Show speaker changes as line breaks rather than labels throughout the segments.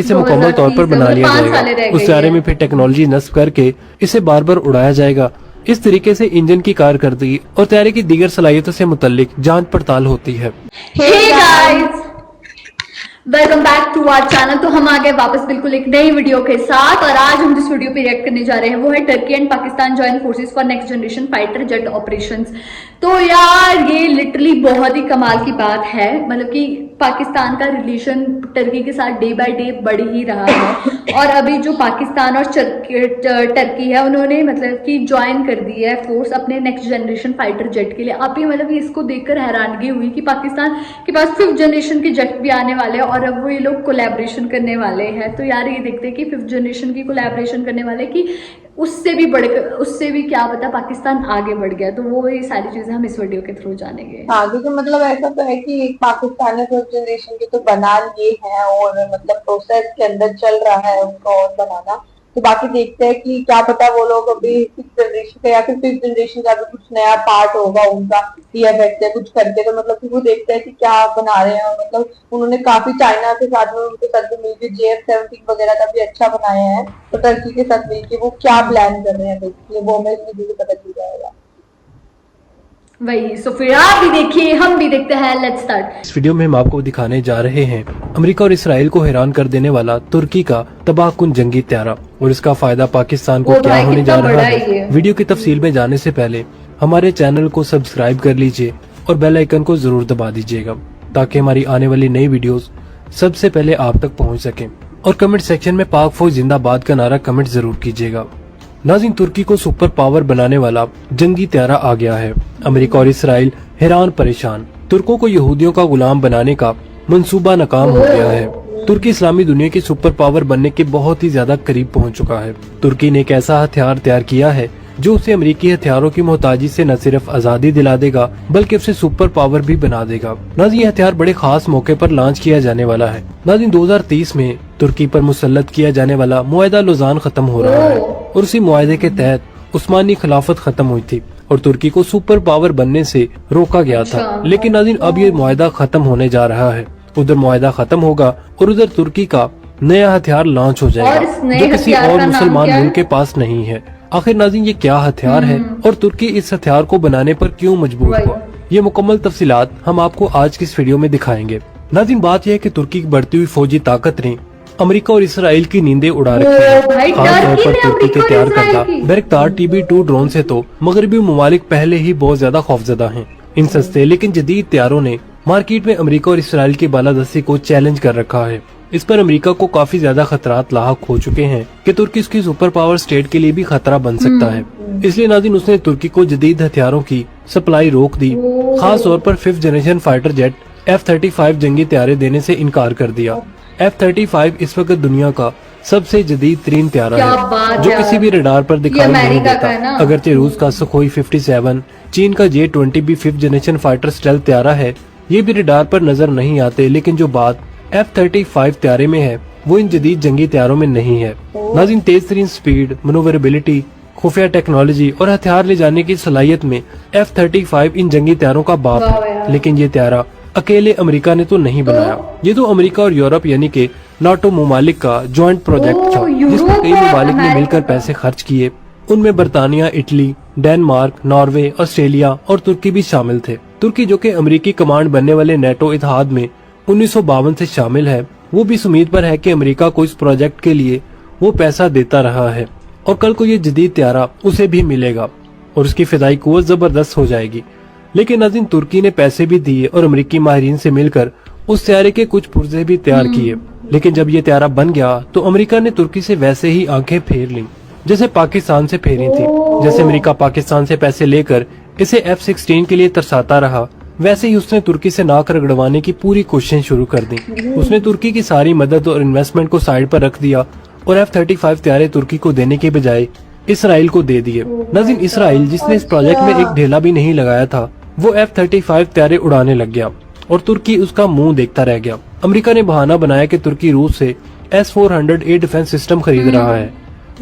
इसे मुकम्मल तौर पर बना लिया जाएगा। उस सियारे में फिर टेक्नोलॉजी नस्ब करके इसे बार बार उड़ाया जाएगा। इस तरीके से इंजन की कारकर्दगी और तैयारी की दीगर सलाहियतों से मुतल्लिक जांच पड़ताल होती है।
Hey guys! Welcome back to our channel. तो हम आ गए वापस बिल्कुल एक नई वीडियो के साथ, और आज हम जिस वीडियो पे रिएक्ट करने जा रहे हैं वो है Turkey and Pakistan joint forces for next generation fighter jet operations. तो यार ये लिटरली बहुत ही कमाल की बात है, मतलब कि पाकिस्तान का रिलेशन टर्की के साथ डे बाय डे बढ़ ही रहा है, और अभी जो पाकिस्तान और टर्की है उन्होंने मतलब कि ज्वाइन कर दी है फोर्स अपने नेक्स्ट जनरेशन फाइटर जेट के लिए। अभी मतलब इसको देखकर हैरानगी हुई कि पाकिस्तान के पास 5th जनरेशन के जेट भी आने वाले हैं और अब वो ये लोग कोलैबोरेशन करने वाले हैं। तो यार ये देखते हैं कि 5th जनरेशन की कोलैबोरेशन करने वाले कि उससे भी क्या पता पाकिस्तान आगे बढ़ गया। तो वो ये सारी चीजें हम इस वीडियो के थ्रू जानेंगे।
हाँ, क्योंकि मतलब ऐसा तो है कि पाकिस्तान ने 5th जनरेशन के तो बना लिए हैं और मतलब प्रोसेस के अंदर चल रहा है उनको और बनाना। तो बाकी देखते हैं कि क्या पता वो लोग अभी 6th जनरेशन का या फिर 5th जनरेशन का भी कुछ नया पार्ट होगा उनका DFX से कुछ करके। तो मतलब कि वो देखते हैं कि क्या बना रहे हैं। मतलब उन्होंने काफी चाइना के साथ में उनके साथ मिलकर JF-17 वगैरह का भी अच्छा बनाया है। तो टर्की के साथ मिलकर वो क्या प्लान कर रहे हैं देखिए, वो हमें इस वीडियो से पता चल जाएगा।
वही, सो फिर आप भी देखिए हम भी देखते हैं। Let's start.
इस वीडियो में हम आपको दिखाने जा रहे हैं अमेरिका और इसराइल को हैरान कर देने वाला तुर्की का तबाहकुन जंगी त्यारा, और इसका फायदा पाकिस्तान को क्या होने जा रहा है। वीडियो की तफसील में जाने से पहले हमारे चैनल को सब्सक्राइब कर लीजिए और बेल आइकन को जरूर दबा दीजिएगा ताकि हमारी आने वाली नई वीडियोस सबसे पहले आप तक पहुंच सकें। और कमेंट सेक्शन में पाक फौज जिंदाबाद का नारा कमेंट जरूर कीजिएगा। नाज़रीन, तुर्की को सुपर पावर बनाने वाला जंगी त्यारा आ गया है। अमेरिका और इसराइल हैरान परेशान। तुर्कों को यहूदियों का गुलाम बनाने का मंसूबा नाकाम हो गया है। तुर्की इस्लामी दुनिया की सुपर पावर बनने के बहुत ही ज्यादा करीब पहुंच चुका है। तुर्की ने एक ऐसा हथियार तैयार किया है जो उसे अमेरिकी हथियारों की मोहताजी से न सिर्फ आजादी दिला देगा बल्कि उसे सुपर पावर भी बना देगा। नाज़रीन, ये हथियार बड़े खास मौके पर लॉन्च किया जाने वाला है। नाज़रीन, 2030 में तुर्की पर मुसल्लत किया जाने वाला मुआहदा लौज़ान खत्म हो रहा है, और उसी मुआहदे के तहत उस्मानी खिलाफत खत्म हुई थी और तुर्की को सुपर पावर बनने से रोका गया था। लेकिन नाज़रीन, अब ये मुआहदा खत्म होने जा रहा है। उधर मुआहदा खत्म होगा और उधर तुर्की का नया हथियार लॉन्च हो जाएगा जो किसी और मुसलमान मुल्क के पास नहीं है। आखिर नाज़रीन ये क्या हथियार है और तुर्की इस हथियार को बनाने पर क्यों मजबूर हुआ, ये मुकम्मल तफसीलात हम आपको आज की इस वीडियो में दिखाएंगे। नाज़रीन, बात यह है कि तुर्की की बढ़ती हुई फौजी ताकत ने अमेरिका और इसराइल की नींदें उड़ा रखी है। खास तौर पर तुर्की के तैयार करदा बैरक्तार TB2 ड्रोन से तो मगरबी ममालिक पहले ही बहुत ज्यादा खौफजदा हैं। इन सस्ते लेकिन जदीद तैयारों ने मार्केट में अमेरिका और इसराइल की बालादस्ती को चैलेंज कर रखा है। इस पर अमेरिका को काफी ज्यादा खतरात लाहक हो चुके हैं कि तुर्की उसकी सुपर पावर स्टेट के लिए भी खतरा बन सकता है। इसलिए नाज़रीन, उसने तुर्की को जदीद हथियारों की सप्लाई रोक दी। खास तौर पर 5th generation fighter jet F-35 जंगी त्यारे देने से इनकार कर दिया। F-35 इस वक्त दुनिया का सबसे जदीद तरीन त्यारा है जो किसी भी रडार पर दिखाई नहीं देता। अगरचे रूस का सुखोई 57, चीन का J-20 भी 5th जनरेशन फाइटर स्टेल्थ त्यारा है, ये भी रडार पर नजर नहीं आते। लेकिन जो बात F-35 त्यारे में है वो इन जदीद जंगी त्यारों में नहीं है। नाज़रीन, तेज तरीन स्पीड, मनोवरेबिलिटी, खुफिया टेक्नोलॉजी और हथियार ले जाने की सलाहियत में F-35 इन जंगी त्यारों का बाप है। लेकिन ये त्यारा अकेले अमेरिका ने तो नहीं बनाया। ये तो अमेरिका और यूरोप यानी कि नाटो ममालिक का जॉइंट प्रोजेक्ट था जिसमें कई ममालिक ने मिलकर पैसे खर्च किए। उनमें बरतानिया, इटली, डेनमार्क, नॉर्वे, ऑस्ट्रेलिया और तुर्की भी शामिल थे। तुर्की जो कि अमेरिकी कमांड बनने वाले नेटो इत्तेहाद में 1952 से शामिल है, वो भी इस उम्मीद पर है कि अमेरिका को इस प्रोजेक्ट के लिए वो पैसा देता रहा है और कल को ये जदीद त्यारा उसे भी मिलेगा और उसकी फिदाई कुव्वत जबरदस्त हो जाएगी। लेकिन नाज़रीन, तुर्की ने पैसे भी दिए और अमेरिकी माहिरीन से मिलकर उस त्यारे के कुछ पुर्जे भी तैयार किए। लेकिन जब ये त्यारा बन गया तो अमेरिका ने तुर्की से वैसे ही आंखें फेर ली जैसे पाकिस्तान से फेरी थी। जैसे अमेरिका पाकिस्तान से पैसे लेकर इसे F-16 के लिए तरसाता रहा, वैसे ही उसने तुर्की से नाक रगड़वाने की पूरी कोशिशें शुरू कर दी। उसने तुर्की की सारी मदद और इन्वेस्टमेंट को साइड पर रख दिया और F-35 त्यारे तुर्की को देने के बजाय इसराइल को दे दिए। नाज़रीन, इसराइल जिसने इस प्रोजेक्ट में एक ढेला भी नहीं लगाया था वो F-35 त्यारे उड़ाने लग गया और तुर्की उसका मुंह देखता रह गया। अमेरिका ने बहाना बनाया कि तुर्की रूस से S-400 एयर डिफेंस सिस्टम खरीद रहा है।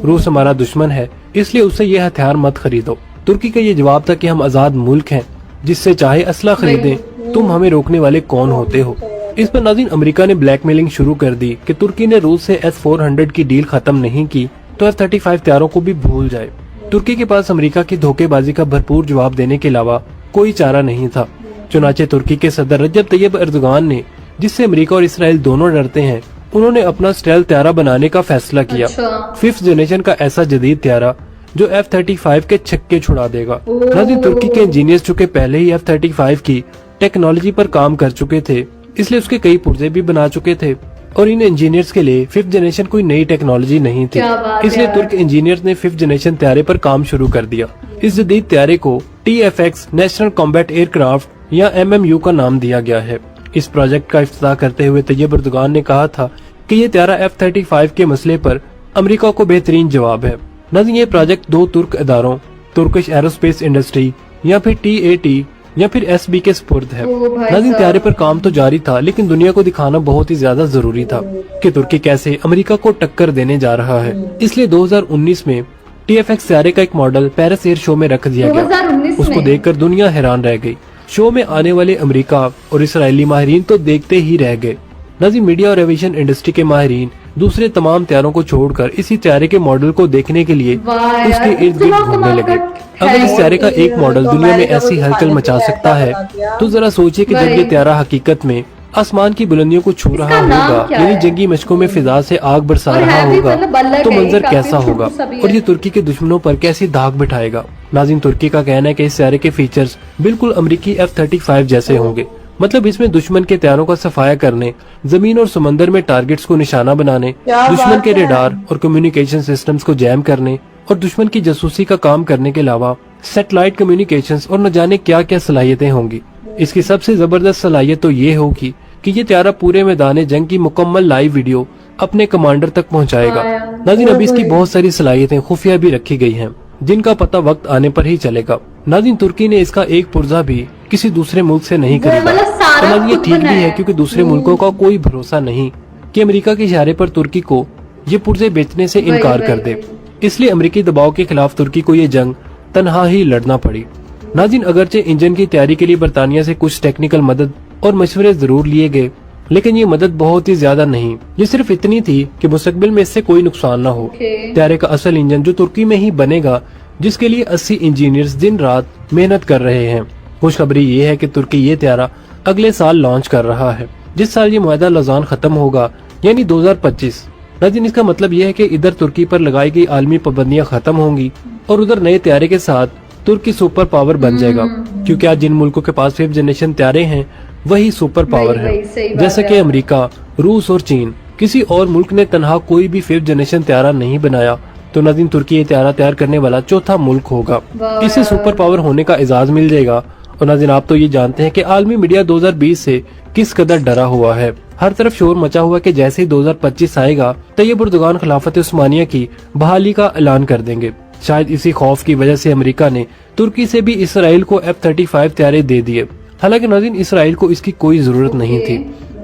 रूस हमारा दुश्मन है इसलिए उससे ये हथियार मत खरीदो। तुर्की का ये जवाब था कि हम आजाद मुल्क हैं, जिससे चाहे असला खरीदें, तुम हमें रोकने वाले कौन होते हो। इस पर नाज़रीन अमेरिका ने ब्लैकमेलिंग शुरू कर दी कि तुर्की ने रूस से S-400 की डील खत्म नहीं की तो F-35 हथियारों को भी भूल जाए। तुर्की के पास अमेरिका की धोखेबाजी का भरपूर जवाब देने के अलावा कोई चारा नहीं था। चुनाचे तुर्की के सदर रजब तैयब एर्दोगान ने, जिससे अमेरिका और इसराइल दोनों डरते हैं, उन्होंने अपना स्टेल्थ त्यारा बनाने का फैसला किया। 5th जनरेशन का ऐसा जदीद त्यारा जो F-35 के छक्के छुड़ा देगा। नाज़रीन तुर्की के इंजीनियर्स चूँकि पहले ही F-35 की टेक्नोलॉजी पर काम कर चुके थे, इसलिए उसके कई पुर्जे भी बना चुके थे और इन इंजीनियर्स के लिए 5th जनरेशन कोई नई टेक्नोलॉजी नहीं थी। इसलिए तुर्क इंजीनियर्स ने 5th जनरेशन त्यारे पर काम शुरू कर दिया। इस जदीद त्यारे को TFX नेशनल कॉम्बैट एयरक्राफ्ट या MMU का नाम दिया गया है। इस प्रोजेक्ट का इफ्तिताह करते हुए तैयब एर्दोगान ने कहा था कि ये त्यारा F-35 के मसले पर अमेरिका को बेहतरीन जवाब है। नाज़रीन ये प्रोजेक्ट दो तुर्क इदारों तुर्किश एरोस्पेस इंडस्ट्री या फिर TAT या फिर SB के स्पुर्द है। नाज़रीन त्यारे पर काम तो जारी था, लेकिन दुनिया को दिखाना बहुत ही ज्यादा जरूरी था कि तुर्की कैसे अमेरिका को टक्कर देने जा रहा है। इसलिए 2019 में TFX त्यारे का एक मॉडल पेरिस एयर शो में रख दिया गया। उसको देखकर दुनिया हैरान रह गई। शो में आने वाले अमेरिका और इसराइली माहिरीन तो देखते ही रह गए। नाज़रीन मीडिया और एविएशन इंडस्ट्री के माहिरीन दूसरे तमाम त्यारों को छोड़कर इसी त्यारे के मॉडल को देखने के लिए उसके इर्द गिर्द घूमने लगे। अगर इस त्यारे का एक मॉडल दुनिया में ऐसी हलचल मचा सकता है तो जरा सोचिए कि जब ये त्यारा हकीकत में आसमान की बुलंदियों को छू रहा होगा, यानी जंगी मशकों में फिजा से आग बरसा रहा होगा, तो मंजर कैसा होगा और ये तुर्की के दुश्मनों पर कैसी दाग बिठाएगा। नाज़रीन तुर्की का कहना है कि इस त्यारे के फीचर्स बिल्कुल अमेरिकी F-35 जैसे होंगे। मतलब इसमें दुश्मन के त्यारों का सफाया करने, जमीन और समंदर में टारगेट्स को निशाना बनाने, दुश्मन के रेडार और कम्युनिकेशन सिस्टम्स को जैम करने और दुश्मन की जासूसी का काम करने के अलावा सैटेलाइट कम्युनिकेशंस और न जाने क्या क्या सलाहियतें होंगी। इसकी सबसे जबरदस्त सलाहियत तो ये होगी कि ये त्यारा पूरे मैदान जंग की मुकम्मल लाइव वीडियो अपने कमांडर तक पहुंचाएगा। नाज़रीन अभी इसकी बहुत सारी सलाहियतें खुफिया भी रखी गई हैं, जिनका पता वक्त आने पर ही चलेगा। नाज़रीन तुर्की ने इसका एक पुर्जा भी किसी दूसरे मुल्क से नहीं खरीदा। तो नाज़रीन ये ठीक भी है, क्योंकि दूसरे मुल्कों का कोई भरोसा नहीं कि अमेरिका के इशारे पर तुर्की को ये पुर्जे बेचने से इनकार कर दे। इसलिए अमेरिकी दबाव के खिलाफ तुर्की को ये जंग तनहा ही लड़ना पड़ी। नाज़रीन अगरचे इंजन की तैयारी के लिए बरतानिया से कुछ टेक्निकल मदद और मशवरे जरूर लिए गए, लेकिन ये मदद बहुत ही ज्यादा नहीं। ये सिर्फ इतनी थी कि मुस्तकबिल में इससे कोई नुकसान न हो। त्यारे का असल इंजन जो तुर्की में ही बनेगा, जिसके लिए 80 इंजीनियर्स दिन रात मेहनत कर रहे हैं। खुशखबरी ये है कि तुर्की ये त्यारा अगले साल लॉन्च कर रहा है, जिस साल ये मुआहदा लौज़ान खत्म होगा, यानी 2025। नाज़रीन इसका मतलब ये है कि इधर तुर्की पर लगाई गई आलमी पाबंदियां खत्म होंगी और उधर नए त्यारे के साथ तुर्की सुपर पावर बन जाएगा, क्योंकि आज जिन मुल्कों के पास 5th जनरेशन त्यारे हैं वही सुपर पावर है। जैसा कि अमेरिका, रूस और चीन, किसी और मुल्क ने तनहा कोई भी 5th जनरेशन त्यारा नहीं बनाया, तो नाज़रीन तुर्की ये त्यारा तैयार करने वाला चौथा मुल्क होगा। इससे सुपर पावर होने का एजाज मिल जाएगा। और नाज़रीन आप तो ये जानते हैं कि आलमी मीडिया 2020 से किस कदर डरा हुआ है। हर तरफ शोर मचा हुआ कि जैसे ही 2025 आएगा तैयब एर्दोगान खिलाफत उस्मानिया की बहाली का ऐलान कर देंगे। शायद इसी खौफ की वजह से अमेरिका ने तुर्की से भी इसराइल को F-35 त्यारे दे दिए। हालांकि नाज़रीन इसराइल को इसकी कोई जरूरत नहीं थी।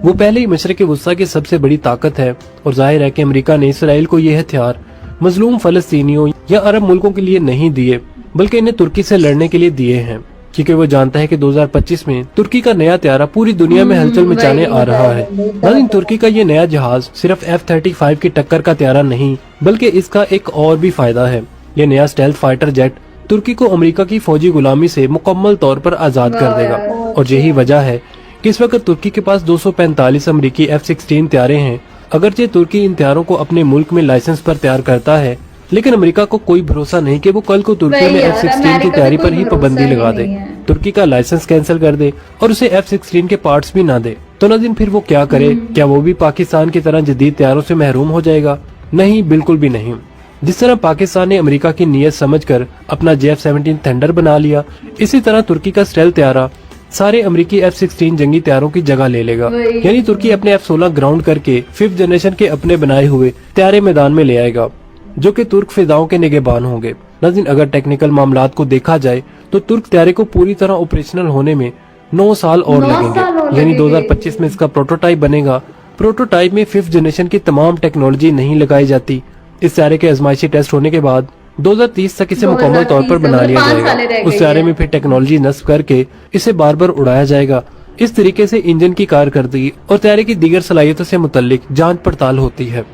वो पहले ही मशरिक वस्ता की सबसे बड़ी ताकत है और जाहिर है कि अमेरिका ने इसराइल को ये हथियार मजलूम फलस्तीनियों या अरब मुल्कों के लिए नहीं दिए, बल्कि इन्हें तुर्की से लड़ने के लिए दिए हैं, क्योंकि वो जानता है कि 2025 में तुर्की का नया त्यारा पूरी दुनिया में हलचल मचाने आ रहा है। नाज़रीन तुर्की का ये नया जहाज सिर्फ F-35 की टक्कर का त्यारा नहीं, बल्कि इसका एक और भी फायदा है। ये नया स्टेल्थ फाइटर जेट तुर्की को अमेरिका की फौजी गुलामी से मुकम्मल तौर पर आजाद कर देगा। और यही वजह है कि इस वक्त तुर्की के पास 245 अमेरिकी F-16 त्यारे हैं। अगरचे तुर्की इन त्यारों को अपने मुल्क में लाइसेंस पर तैयार करता है, लेकिन अमेरिका को कोई भरोसा नहीं कि वो कल को तुर्की में F-16 की तैयारी पर ही पाबंदी लगा दे, तुर्की का लाइसेंस कैंसिल कर दे और उसे F-16 के पार्ट्स भी ना दे। तो नाज़रीन फिर वो क्या करे? क्या वो भी पाकिस्तान की तरह जदीद त्यारों से महरूम हो जाएगा? नहीं, बिल्कुल भी नहीं। जिस तरह पाकिस्तान ने अमेरिका की नीयत समझकर अपना JF-17 थंडर बना लिया, इसी तरह तुर्की का स्टेल्थ त्यारा सारे अमेरिकी F-16 जंगी त्यारों की जगह ले लेगा। यानी तुर्की अपने F-16 ग्राउंड करके 5th जनरेशन के अपने बनाए हुए त्यारे मैदान में ले आएगा, जो कि तुर्क फिजाओं के निगहबान होंगे। नाज़रीन अगर टेक्निकल मामलात को देखा जाए तो तुर्क त्यारे को पूरी तरह ऑपरेशनल होने में 9 साल और लगेंगे। यानी 2025 में इसका प्रोटोटाइप बनेगा। प्रोटोटाइप में 5th जनरेशन की तमाम टेक्नोलॉजी नहीं लगाई जाती। इस त्यारे के आजमाइशी टेस्ट होने के बाद 2030 तक इसे मुकम्मल तौर पर बना लिया जाएगा। उस त्यारे में फिर टेक्नोलॉजी नस्ब करके इसे बार बार उड़ाया जाएगा। इस तरीके से इंजन की कारकर्दगी और तैयारी की दीगर सलाहियतों से मुतल्लिक जांच पड़ताल होती है।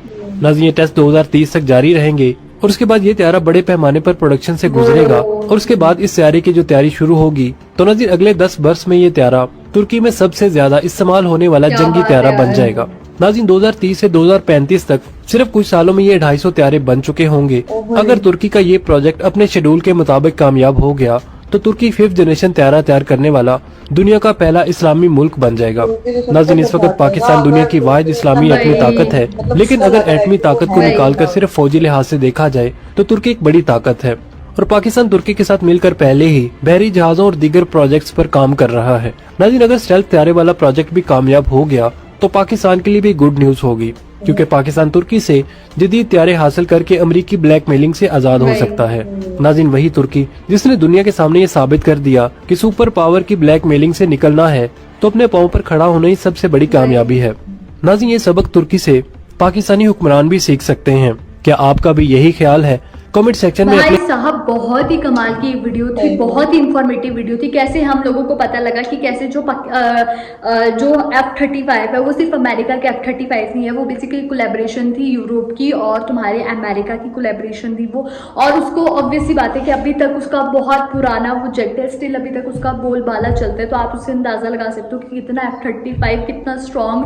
नाज़रीन, ये टेस्ट 2030 तक जारी रहेंगे और उसके बाद ये तैयारा बड़े पैमाने पर प्रोडक्शन से गुजरेगा और उसके बाद इस तैयारी की जो तैयारी शुरू होगी तो नाज़रीन अगले 10 वर्ष में ये तैयारा तुर्की में सबसे ज्यादा इस्तेमाल होने वाला जंगी तैयारा बन जाएगा। नाज़रीन, 2030 से 2035 तक सिर्फ कुछ सालों में ये 250 तैयारे बन चुके होंगे। अगर तुर्की का ये प्रोजेक्ट अपने शेड्यूल के मुताबिक कामयाब हो गया तो तुर्की 5th जनरेशन तैयारा तैयार करने वाला दुनिया का पहला इस्लामी मुल्क बन जाएगा। नाज़रीन, इस वक्त पाकिस्तान दुनिया की वाहिद इस्लामी एटमी ताकत है, लेकिन अगर एटमी ताकत को निकालकर सिर्फ फौजी लिहाज से देखा जाए तो तुर्की एक बड़ी ताकत है और पाकिस्तान तुर्की के साथ मिलकर पहले ही बहरी जहाजों और दीगर प्रोजेक्ट्स पर काम कर रहा है। नाज़रीन, अगर स्टेल्थ तैयारे वाला प्रोजेक्ट भी कामयाब हो गया तो पाकिस्तान के लिए भी गुड न्यूज होगी, क्योंकि पाकिस्तान तुर्की से जदीद तैयारे हासिल करके अमरीकी ब्लैकमेलिंग से आजाद हो सकता है। नाज़रीन, वही तुर्की जिसने दुनिया के सामने ये साबित कर दिया कि सुपर पावर की ब्लैकमेलिंग से निकलना है तो अपने पांव पर खड़ा होना ही सबसे बड़ी कामयाबी है। नाज़रीन, ये सबक तुर्की से पाकिस्तानी हुक्मरान भी सीख सकते हैं। क्या आपका भी यही ख्याल है? कमेंट सेक्शन में
भाई साहब, बहुत ही कमाल की वीडियो थी, बहुत ही इंफॉर्मेटिव वीडियो थी। कैसे हम लोगों को पता लगा कि कैसे जो F-35 है वो सिर्फ अमेरिका के F-35 नहीं है, वो बेसिकली कोलैबोरेशन थी यूरोप की और तुम्हारे अमेरिका की कोलैबोरेशन थी वो। और उसको ऑब्वियस सी बात है कि अभी तक उसका बहुत पुराना वो जेट है, स्टिल अभी तक उसका बोलबाला चलता है। तो आप उससे अंदाजा लगा सकते हो कि कितना F-35 कितना स्ट्रॉन्ग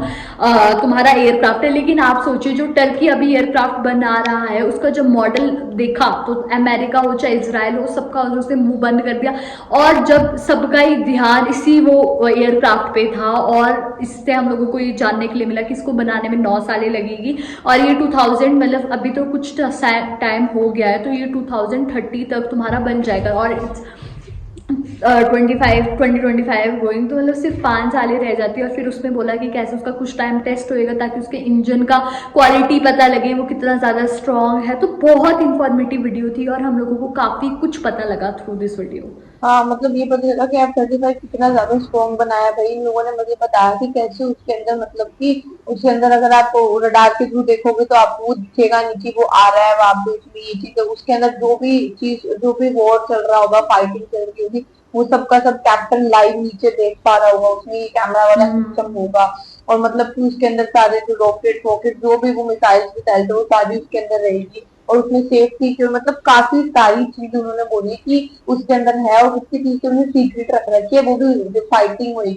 तुम्हारा एयरक्राफ्ट है। लेकिन आप सोचिए जो टर्की अभी एयरक्राफ्ट बना रहा है उसका जब मॉडल देखा तो अमेरिका हो चाहे इजराइल हो सबका उसने मुंह बंद कर दिया। और जब सबका ही ध्यान इसी वो एयरक्राफ्ट पे था और इससे हम लोगों को ये जानने के लिए मिला कि इसको बनाने में 9 सालें लगेगी और ये 2000 मतलब अभी तो कुछ टाइम हो गया है तो ये 2030 तक तुम्हारा बन जाएगा और 2025 गोइंग, तो मतलब सिर्फ 5 सालें रह जाती है। और फिर उसमें बोला कि कैसे उसका कुछ टाइम टेस्ट होएगा ताकि उसके इंजन का क्वालिटी पता लगे वो कितना ज़्यादा स्ट्रॉन्ग है। तो बहुत इंफॉर्मेटिव वीडियो थी और हम लोगों को काफ़ी कुछ पता लगा थ्रू दिस वीडियो।
हाँ, मतलब ये पता चला कि F-35 कितना ज्यादा स्ट्रॉन्ग बनाया भाई इन लोगों ने। मुझे बताया कि कैसे उसके अंदर मतलब कि उसके अंदर अगर आप रडार के थ्रू देखोगे तो आपको वो दिखेगा नीचे वो आ रहा है वहां पे, उसमें ये चीज है उसके अंदर जो भी वॉर चल रहा होगा, फाइटिंग चल रही होगी, वो सबका सब कैप्टन लाइव नीचे देख पा रहा होगा, उसमें ये कैमरा वाला सिस्टम होगा। और मतलब कि उसके अंदर सारे जो रॉकेट जो भी वो मिसाइल वो सारी उसके अंदर रहेगी और उसमें सेफ्टी के मतलब काफी सारी चीज उन्होंने बोली कि उसके अंदर है और उसकी चीज उन्होंने सीक्रेट रख रखी है। वो भी जो फाइटिंग होगी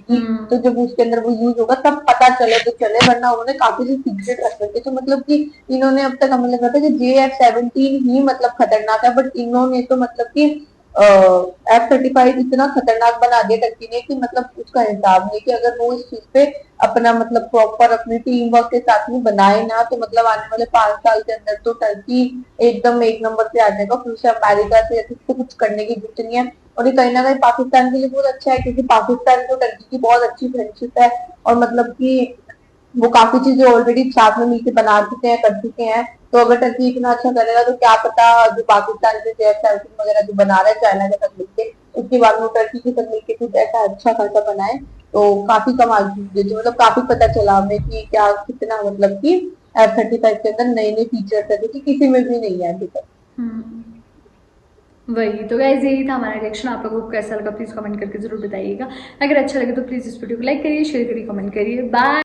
तो जब उसके अंदर वो यूज होगा तब पता चले तो चले, वरना उन्होंने काफी चीज सीक्रेट रख रखी है। तो मतलब कि इन्होंने अब तक हमें लगा था कि JF-17 ही मतलब खतरनाक है, बट इन्होंने तो मतलब कि F-35 इतना खतरनाक बना दिया टर्की ने कि मतलब उसका हिसाब नहीं, कि अगर वो इस चीज पे अपना मतलब प्रॉपर अपनी टीम वर्क के साथ में बनाए ना तो मतलब आने वाले 5 साल के अंदर तो टर्की एकदम एक नंबर पे आ जाएगा। फिर से अमेरिका से कुछ करने की जरूरत नहीं है। और ये कहीं ना कहीं पाकिस्तान के लिए बहुत अच्छा है, क्योंकि पाकिस्तान तो टर्की की बहुत अच्छी फ्रेंडशिप है और मतलब कि वो काफी चीजें ऑलरेडी साथ में मिलकर बना चुके हैं, कर चुके हैं। तो अगर टर्की इतना अच्छा करेगा तो क्या पता जो पाकिस्तान से JF-17 वगैरह जो बना रहा है चाइना के साथ मिलकर, उसके बाद में टर्की के साथ मिलकर कुछ ऐसा अच्छा खासा बनाए तो काफी कमाल चीज, मतलब काफी पता चला हमें कि क्या कितना मतलब कि F-35 के अंदर नए नए फीचर्स है जो कि किसी में भी नहीं है अभी तक।
वही तो गाइस, यही था हमारा रिएक्शन। आप लोगों को कैसा लगा प्लीज कमेंट करके जरूर बताइएगा। अगर अच्छा लगे तो प्लीज इस वीडियो को लाइक करिए, शेयर करिए, कमेंट करिए। बाय।